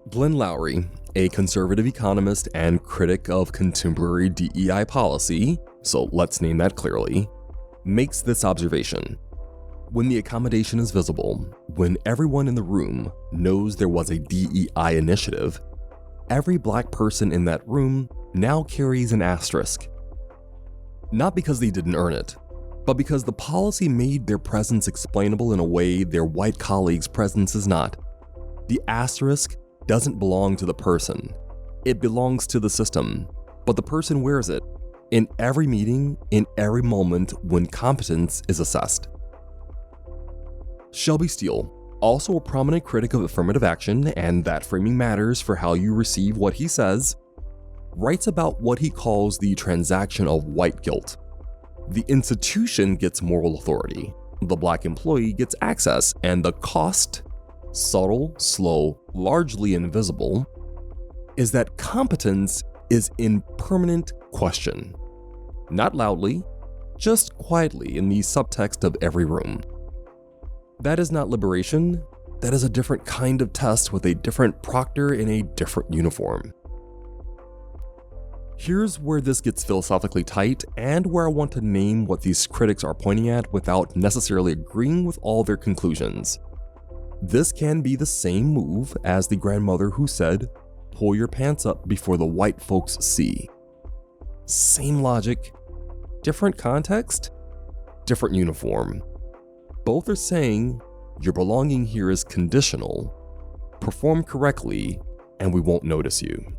Glenn Loury, a conservative economist and critic of contemporary DEI policy, so let's name that clearly, makes this observation. When the accommodation is visible, when everyone in the room knows there was a DEI initiative, every Black person in that room now carries an asterisk. Not because they didn't earn it, but because the policy made their presence explainable in a way their white colleagues' presence is not. The asterisk doesn't belong to the person. It belongs to the system, but the person wears it in every meeting, in every moment when competence is assessed. Shelby Steele, also a prominent critic of affirmative action and that framing matters for how you receive what he says, writes about what he calls the transaction of white guilt. The institution gets moral authority, the Black employee gets access, and the cost, subtle, slow, largely invisible, is that competence is in permanent question. Not loudly, just quietly in the subtext of every room. That is not liberation, that is a different kind of test with a different proctor in a different uniform. Here's where this gets philosophically tight and where I want to name what these critics are pointing at without necessarily agreeing with all their conclusions. This can be the same move as the grandmother who said, "Pull your pants up before the white folks see." Same logic, different context, different uniform. Both are saying, your belonging here is conditional, perform correctly, and we won't notice you.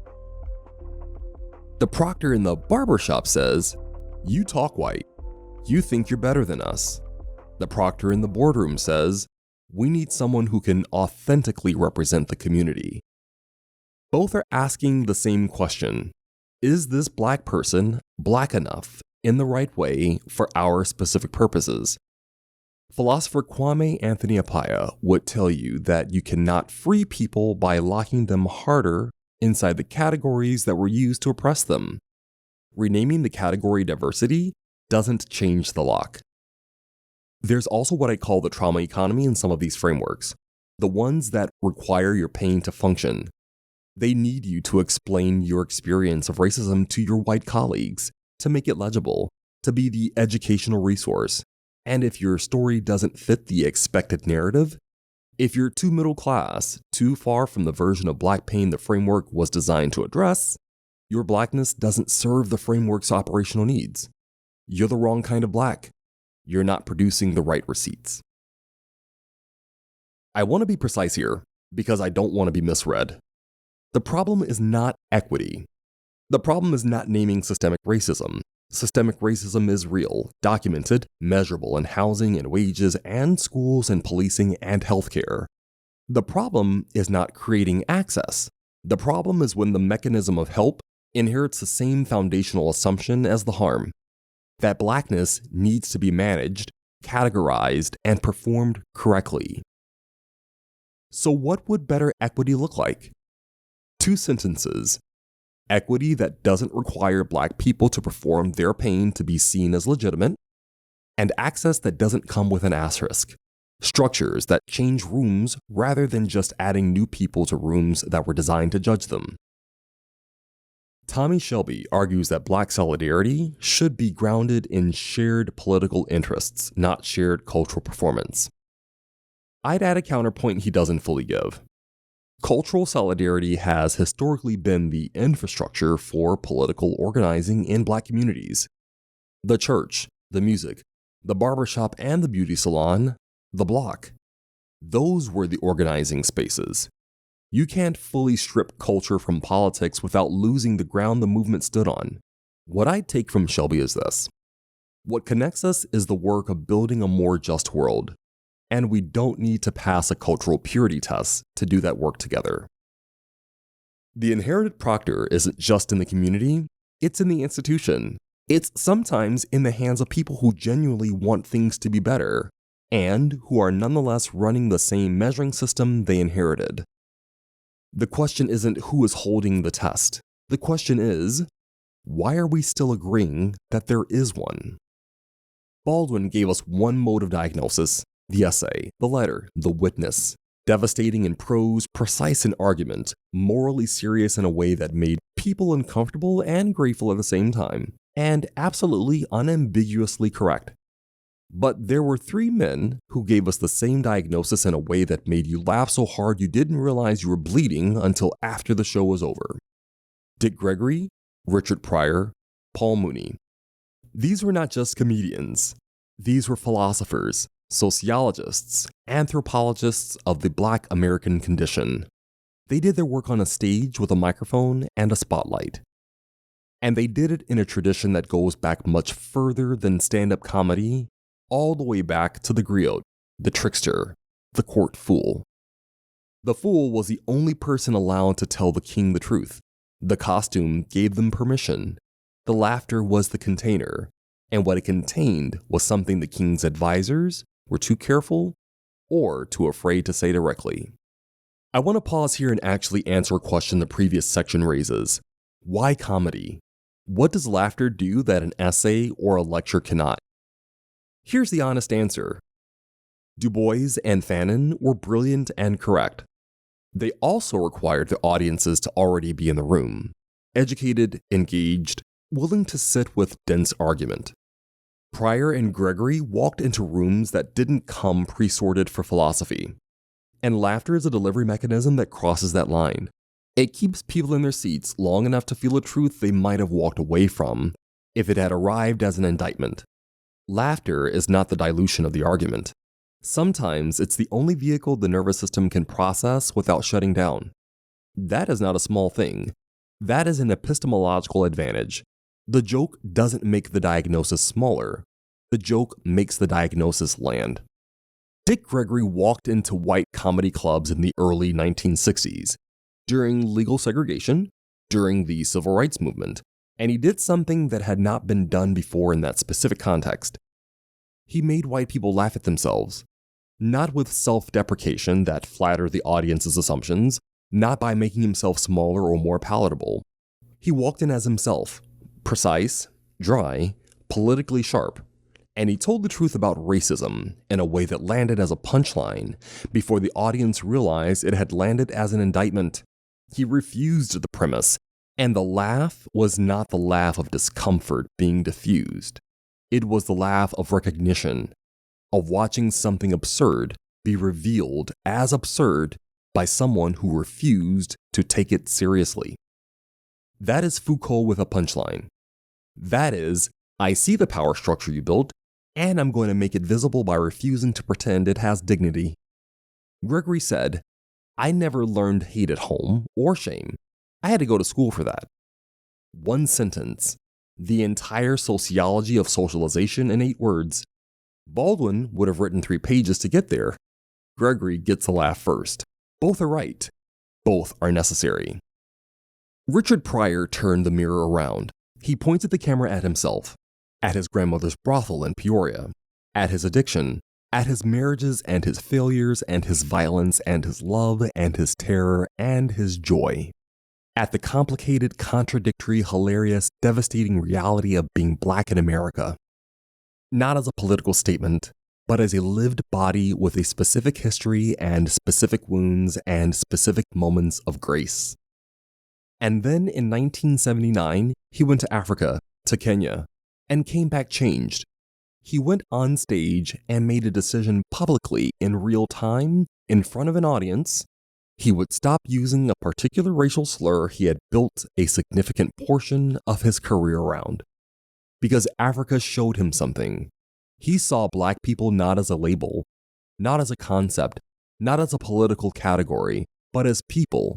The proctor in the barbershop says, you talk white, you think you're better than us. The proctor in the boardroom says, we need someone who can authentically represent the community. Both are asking the same question, is this Black person Black enough in the right way for our specific purposes? Philosopher Kwame Anthony Appiah would tell you that you cannot free people by locking them harder inside the categories that were used to oppress them. Renaming the category diversity doesn't change the lock. There's also what I call the trauma economy in some of these frameworks, the ones that require your pain to function. They need you to explain your experience of racism to your white colleagues, to make it legible, to be the educational resource. And if your story doesn't fit the expected narrative, if you're too middle class, too far from the version of Black pain the framework was designed to address, your Blackness doesn't serve the framework's operational needs. You're the wrong kind of Black. You're not producing the right receipts. I want to be precise here because I don't want to be misread. The problem is not equity. The problem is not naming systemic racism. Systemic racism is real, documented, measurable in housing and wages and schools and policing and healthcare. The problem is not creating access. The problem is when the mechanism of help inherits the same foundational assumption as the harm, that Blackness needs to be managed, categorized, and performed correctly. So what would better equity look like? 2 sentences. Equity that doesn't require Black people to perform their pain to be seen as legitimate, and access that doesn't come with an asterisk. Structures that change rooms rather than just adding new people to rooms that were designed to judge them. Tommy Shelby argues that Black solidarity should be grounded in shared political interests, not shared cultural performance. I'd add a counterpoint he doesn't fully give. Cultural solidarity has historically been the infrastructure for political organizing in Black communities. The church, the music, the barbershop and the beauty salon, the block. Those were the organizing spaces. You can't fully strip culture from politics without losing the ground the movement stood on. What I take from Shelby is this. What connects us is the work of building a more just world. And we don't need to pass a cultural purity test to do that work together. The inherited proctor isn't just in the community, it's in the institution. It's sometimes in the hands of people who genuinely want things to be better, and who are nonetheless running the same measuring system they inherited. The question isn't who is holding the test. The question is, why are we still agreeing that there is one? Baldwin gave us one mode of diagnosis. The essay, the letter, the witness, devastating in prose, precise in argument, morally serious in a way that made people uncomfortable and grateful at the same time, and absolutely unambiguously correct. But there were 3 men who gave us the same diagnosis in a way that made you laugh so hard you didn't realize you were bleeding until after the show was over. Dick Gregory, Richard Pryor, Paul Mooney. These were not just comedians. These were philosophers, sociologists, anthropologists of the Black American condition. They did their work on a stage with a microphone and a spotlight. And they did it in a tradition that goes back much further than stand-up comedy, all the way back to the griot, the trickster, the court fool. The fool was the only person allowed to tell the king the truth. The costume gave them permission. The laughter was the container, and what it contained was something the king's advisors were too careful or too afraid to say directly. I want to pause here and actually answer a question the previous section raises. Why comedy? What does laughter do that an essay or a lecture cannot? Here's the honest answer. Du Bois and Fanon were brilliant and correct. They also required the audiences to already be in the room, educated, engaged, willing to sit with dense argument. Pryor and Gregory walked into rooms that didn't come pre-sorted for philosophy. And laughter is a delivery mechanism that crosses that line. It keeps people in their seats long enough to feel a truth they might have walked away from if it had arrived as an indictment. Laughter is not the dilution of the argument. Sometimes it's the only vehicle the nervous system can process without shutting down. That is not a small thing. That is an epistemological advantage. The joke doesn't make the diagnosis smaller. The joke makes the diagnosis land. Dick Gregory walked into white comedy clubs in the early 1960s, during legal segregation, during the civil rights movement, and he did something that had not been done before in that specific context. He made white people laugh at themselves, not with self-deprecation that flattered the audience's assumptions, not by making himself smaller or more palatable. He walked in as himself, precise, dry, politically sharp, and he told the truth about racism in a way that landed as a punchline before the audience realized it had landed as an indictment. He refused the premise, and the laugh was not the laugh of discomfort being diffused. It was the laugh of recognition, of watching something absurd be revealed as absurd by someone who refused to take it seriously. That is Foucault with a punchline. That is, I see the power structure you built, and I'm going to make it visible by refusing to pretend it has dignity. Gregory said, I never learned hate at home or shame. I had to go to school for that. One sentence, the entire sociology of socialization in 8 words. Baldwin would have written 3 pages to get there. Gregory gets a laugh first. Both are right. Both are necessary. Richard Pryor turned the mirror around. He pointed the camera at himself, at his grandmother's brothel in Peoria, at his addiction, at his marriages and his failures and his violence and his love and his terror and his joy, at the complicated, contradictory, hilarious, devastating reality of being Black in America. Not as a political statement, but as a lived body with a specific history and specific wounds and specific moments of grace. And then in 1979, he went to Africa, to Kenya, and came back changed. He went on stage and made a decision publicly in real time, in front of an audience. He would stop using a particular racial slur he had built a significant portion of his career around. Because Africa showed him something. He saw Black people not as a label, not as a concept, not as a political category, but as people.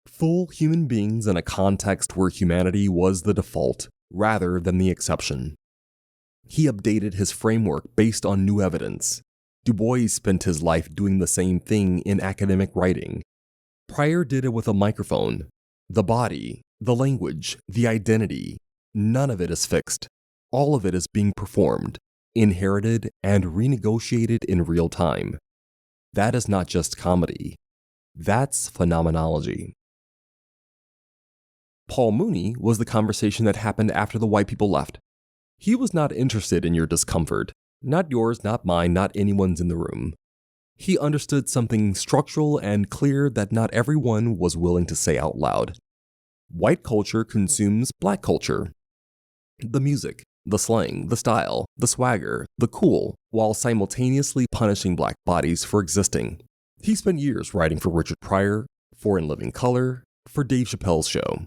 Full human beings in a context where humanity was the default rather than the exception. He updated his framework based on new evidence. Du Bois spent his life doing the same thing in academic writing. Pryor did it with a microphone. The body, the language, the identity, none of it is fixed. All of it is being performed, inherited, and renegotiated in real time. That is not just comedy. That's phenomenology. Paul Mooney was the conversation that happened after the white people left. He was not interested in your discomfort. Not yours, not mine, not anyone's in the room. He understood something structural and clear that not everyone was willing to say out loud. White culture consumes Black culture. The music, the slang, the style, the swagger, the cool, while simultaneously punishing black bodies for existing. He spent years writing for Richard Pryor, for In Living Color, for Dave Chappelle's show.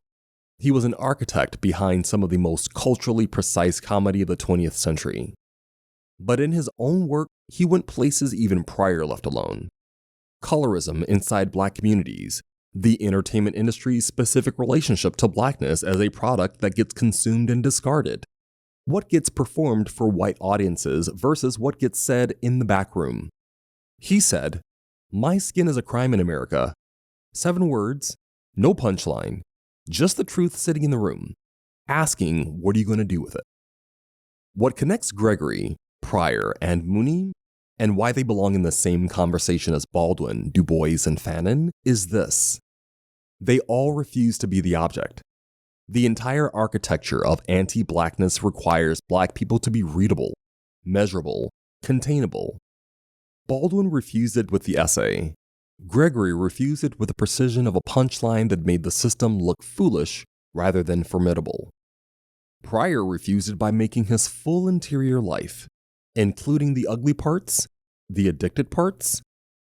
He was an architect behind some of the most culturally precise comedy of the 20th century. But in his own work, he went places even Pryor left alone. Colorism inside black communities, the entertainment industry's specific relationship to blackness as a product that gets consumed and discarded. What gets performed for white audiences versus what gets said in the back room. He said, "My skin is a crime in America. 7 words, no punchline, just the truth sitting in the room, asking what are you going to do with it?" What connects Gregory, Pryor, and Mooney, and why they belong in the same conversation as Baldwin, Du Bois, and Fanon, is this. They all refuse to be the object. The entire architecture of anti-blackness requires black people to be readable, measurable, containable. Baldwin refused it with the essay. Gregory refused it with the precision of a punchline that made the system look foolish rather than formidable. Pryor refused it by making his full interior life, including the ugly parts, the addicted parts,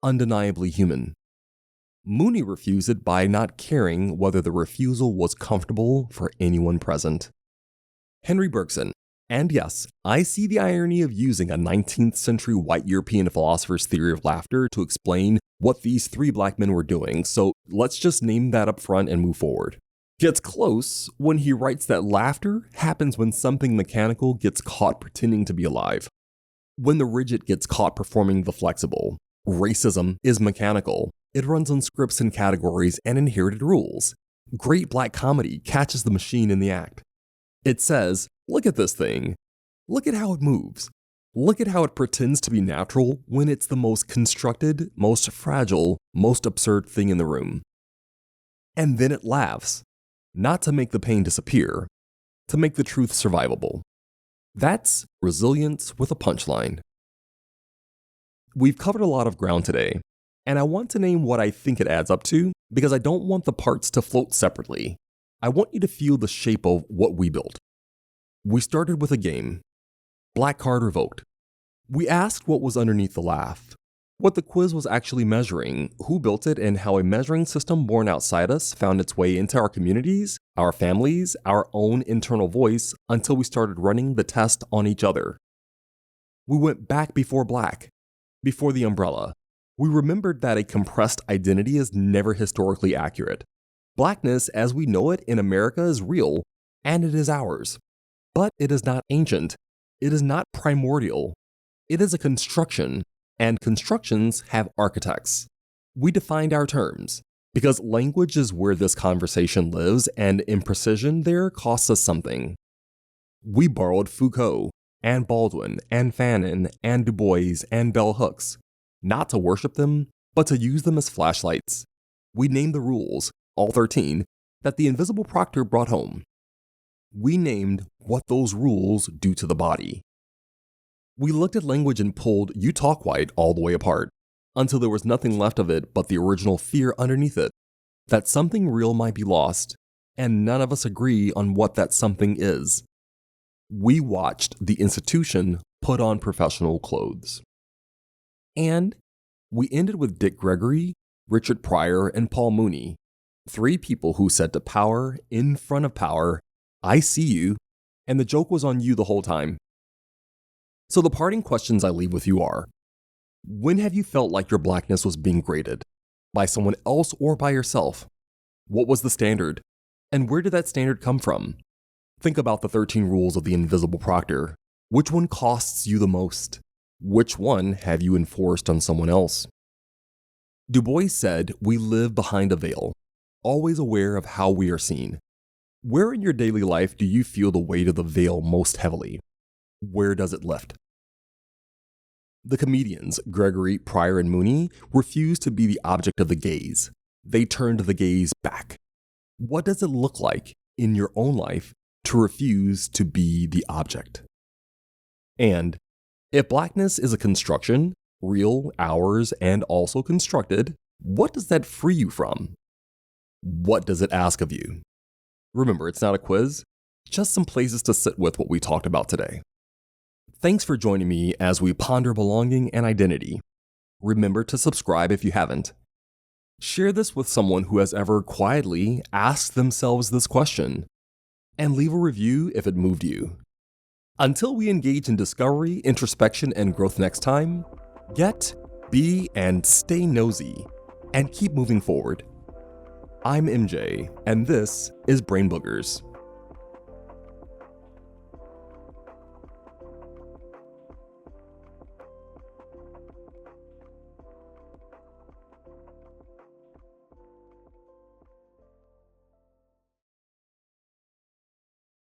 undeniably human. Mooney refused it by not caring whether the refusal was comfortable for anyone present. Henry Bergson, and yes, I see the irony of using a 19th century white European philosopher's theory of laughter to explain what these 3 black men were doing, so let's just name that up front and move forward. Gets close when he writes that laughter happens when something mechanical gets caught pretending to be alive. When the rigid gets caught performing the flexible. Racism is mechanical. It runs on scripts and categories and inherited rules. Great black comedy catches the machine in the act. It says, look at this thing. Look at how it moves. Look at how it pretends to be natural when it's the most constructed, most fragile, most absurd thing in the room. And then it laughs. Not to make the pain disappear, to make the truth survivable. That's resilience with a punchline. We've covered a lot of ground today, and I want to name what I think it adds up to because I don't want the parts to float separately. I want you to feel the shape of what we built. We started with a game, Black Card Revoked. We asked what was underneath the laugh, what the quiz was actually measuring, who built it, and how a measuring system born outside us found its way into our communities, our families, our own internal voice, until we started running the test on each other. We went back before black, before the umbrella. We remembered that a compressed identity is never historically accurate. Blackness as we know it in America is real, and it is ours. But it is not ancient. It is not primordial. It is a construction, and constructions have architects. We defined our terms, because language is where this conversation lives, and imprecision there costs us something. We borrowed Foucault, and Baldwin, and Fanon, and Du Bois, and bell hooks, not to worship them, but to use them as flashlights. We named the rules, all 13, that the invisible proctor brought home. We named what those rules do to the body. We looked at language and pulled "you talk white" all the way apart, until there was nothing left of it but the original fear underneath it, that something real might be lost, and none of us agree on what that something is. We watched the institution put on professional clothes. And we ended with Dick Gregory, Richard Pryor, and Paul Mooney, 3 people who said to power, in front of power, "I see you," and the joke was on you the whole time. So the parting questions I leave with you are, when have you felt like your blackness was being graded? By someone else or by yourself? What was the standard? And where did that standard come from? Think about the 13 rules of the invisible proctor. Which one costs you the most? Which one have you enforced on someone else? Du Bois said, we live behind a veil, always aware of how we are seen. Where in your daily life do you feel the weight of the veil most heavily? Where does it lift? The comedians, Gregory, Pryor, and Mooney, refused to be the object of the gaze. They turned the gaze back. What does it look like in your own life to refuse to be the object? And if blackness is a construction, real, ours, and also constructed, what does that free you from? What does it ask of you? Remember, it's not a quiz. just some places to sit with what we talked about today. Thanks for joining me as we ponder belonging and identity. Remember to subscribe if you haven't. Share this with someone who has ever quietly asked themselves this question, and leave a review if it moved you. Until we engage in discovery, introspection, and growth next time, get, be, and stay nosy, and keep moving forward. I'm MJ, and this is Brain Boogers.